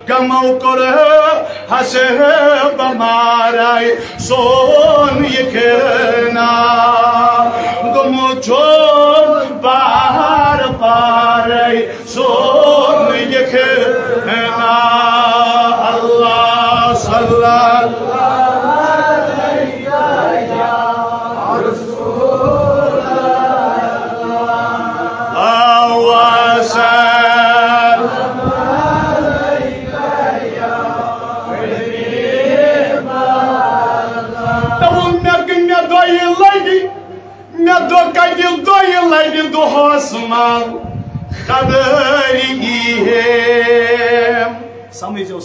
गमौ कर हसे बमाराय सोन यखना गमो छो बाहर पाराय सोन यखना अल्लाह सल्लल्लाहु अलैहि या रसूल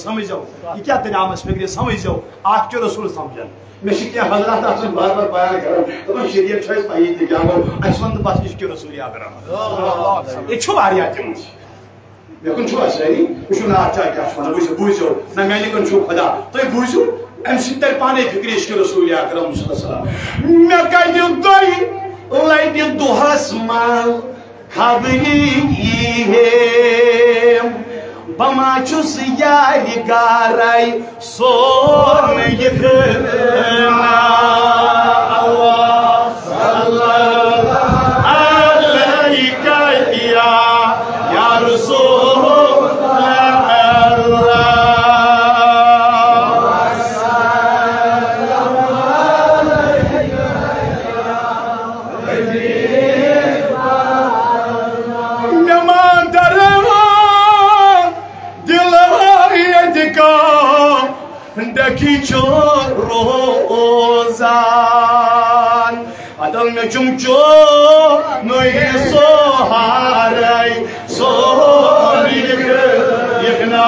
समझ जाओ ये क्या तनामस फिक्र समझ जाओ आपके रसूल समझन मे क्या हजरत आसन बार बार बयान कर तो शरीयत छस पाई थी क्या वो अशवंत बस इसके रसूल याद रहा ये छु वारिया जम मे कुन छु असरी छु ना अच्छा क्या छु ना बुझो ना मैंने कुन छु खुदा तो बुझो एम सितर पाने फिक्र इसके रसूल याद करम सल्लल्लाहु अलैहि वसल्लम मे का जो दोई लाइट दुहस माल खाबी है बमाचुस यारी गाराय सोन यखना अल्लाह सल्लल्लाहु अलैहि या रसूल अल्लाह डकी चो रोजान अदल में चुमचो नोए सोहाराय सोहरी यखना